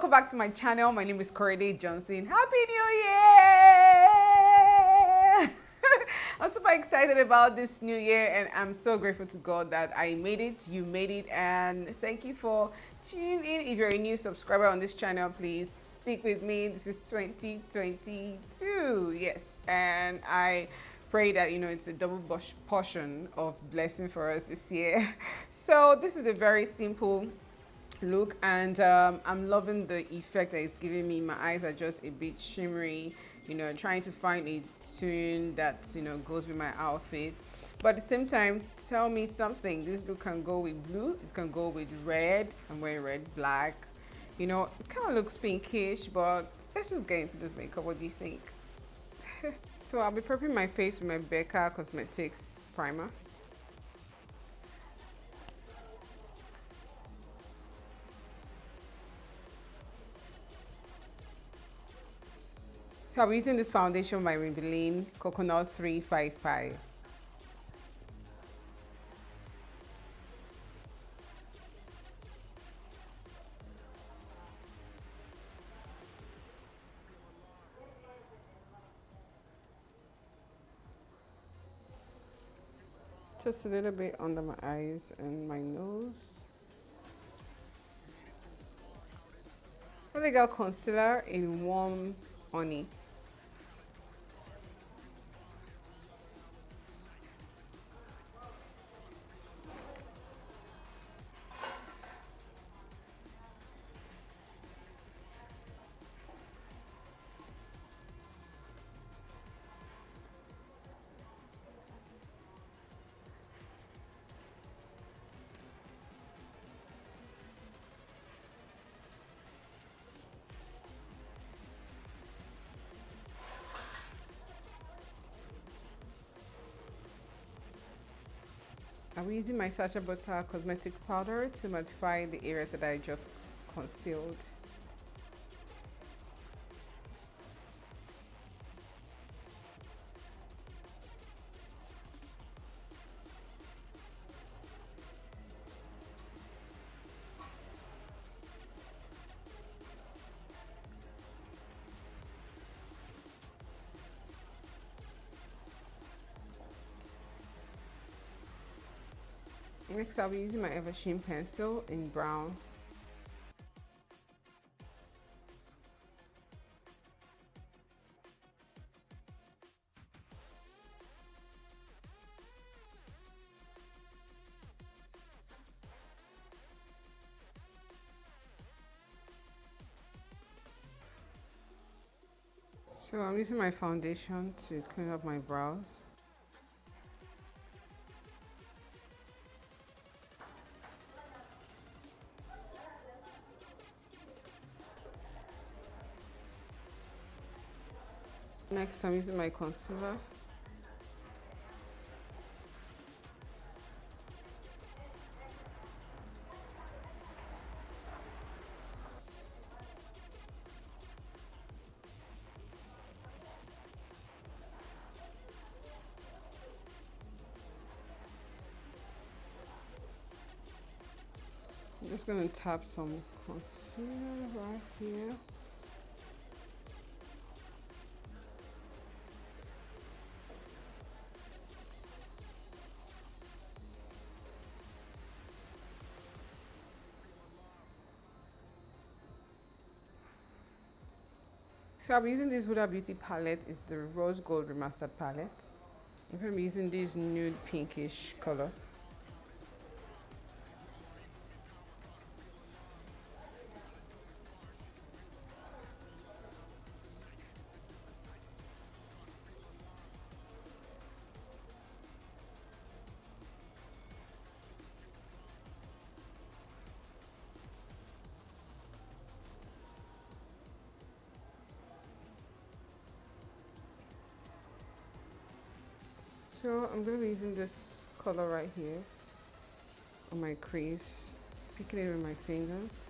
welcome back to my channel. My name is Corietips Johnson. Happy New Year! I'm super excited about this new year, and I'm so grateful to God that I made it, you made it, and thank you for tuning in. If you're a new subscriber on this channel, please stick with me. This is 2022, yes, and I pray that it's a double portion of blessing for us this year. So this is a very simple look, and I'm loving the effect that it's giving me. My eyes are just a bit shimmery, trying to find a tune that goes with my outfit, but at the same time, tell me something. This look can go with blue, it can go with red. I'm wearing red, black, it kind of looks pinkish, but let's just get into this makeup. What do you think? So I'll be prepping my face with my Becca Cosmetics primer. So I'm using this foundation by Maybelline Coconut 355. Just a little bit under my eyes and my nose. I got concealer in Warm Honey. I'm using my Sacha Butter cosmetic powder to mattify the areas that I just concealed. Next, I'll be using my Eversheen pencil in brown. So I'm using my foundation to clean up my brows. Next, I'm using my concealer. I'm just going to tap some concealer right here. So I'll be using this Huda Beauty palette. It's the Rose Gold Remastered palette. I'm going to be using this nude pinkish color. So I'm going to be using this color right here on my crease, picking it with my fingers,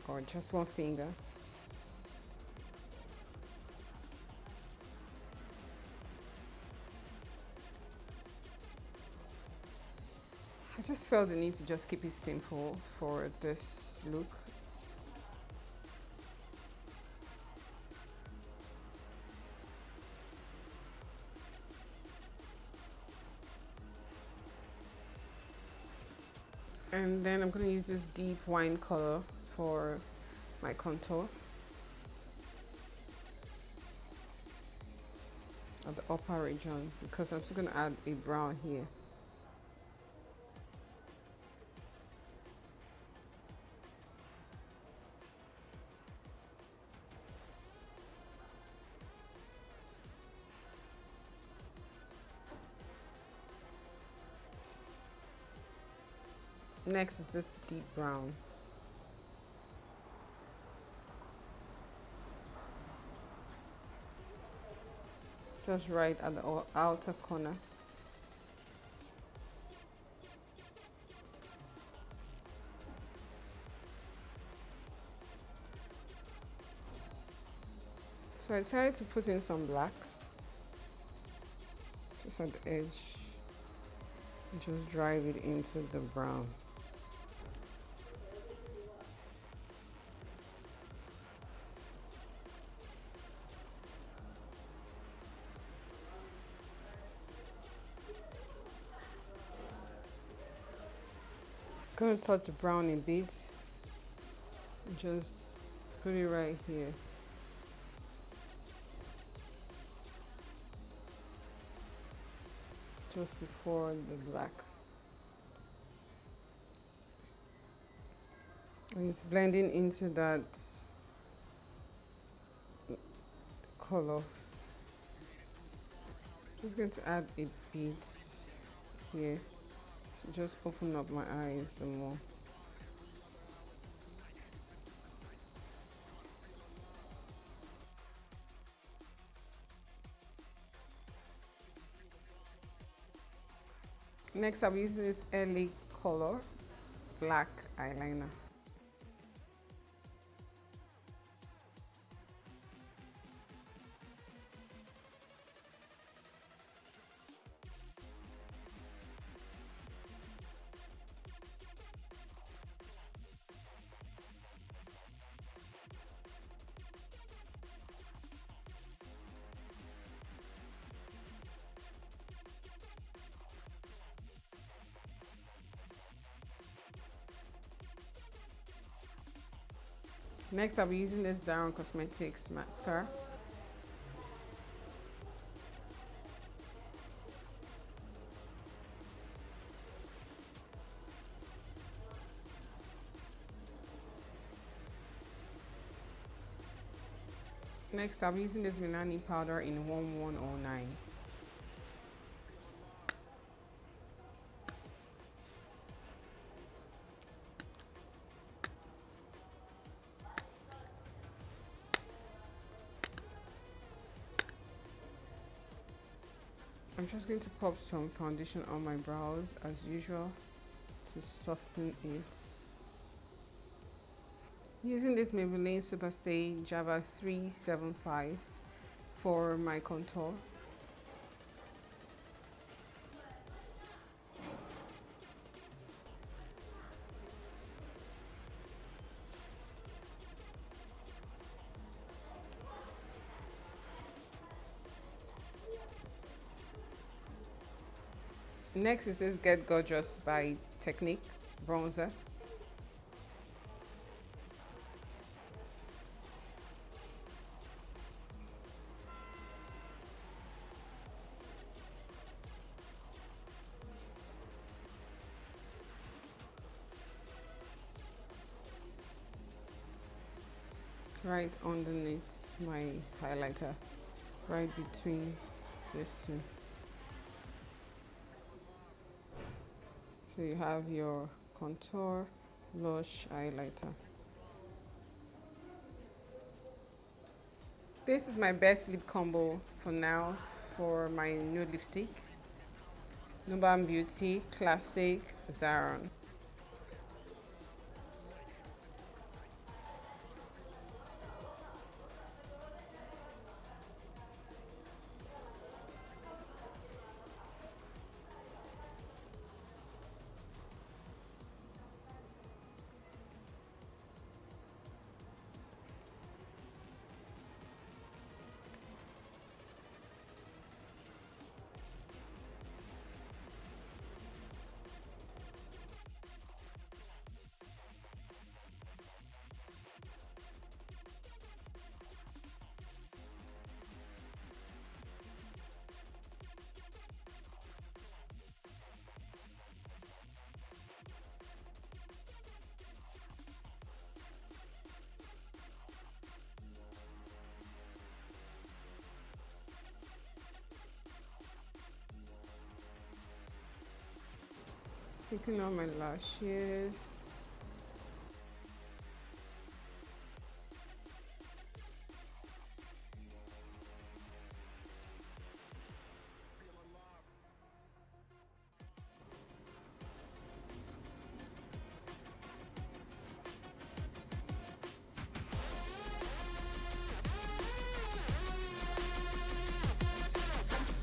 or just one finger. I just felt the need to just keep it simple for this look. And then I'm going to use this deep wine color for my contour at the upper region, because I'm still going to add a brown here. Next is this deep brown. Just right at the outer corner. So I decided to put in some black, just at the edge, and just drive it into the brown. Gonna touch the brown a bit and just put it right here. Just before the black. And it's blending into that color. Just going to add a bit here to just open up my eyes the more. Next, I'm using this LA color black eyeliner. Next, I'll be using this Zaron Cosmetics mascara. Next, I'll be using this Milani powder in 1109. I'm just going to pop some foundation on my brows as usual to soften it. Using this Maybelline Superstay Java 375 for my contour. Next is this Get Gorgeous by Technique bronzer. Right underneath my highlighter, right between these two. So you have your contour, blush, highlighter. This is my best lip combo for now for my nude lipstick. Nuban Beauty Classic Zaron. Taking on my lashes.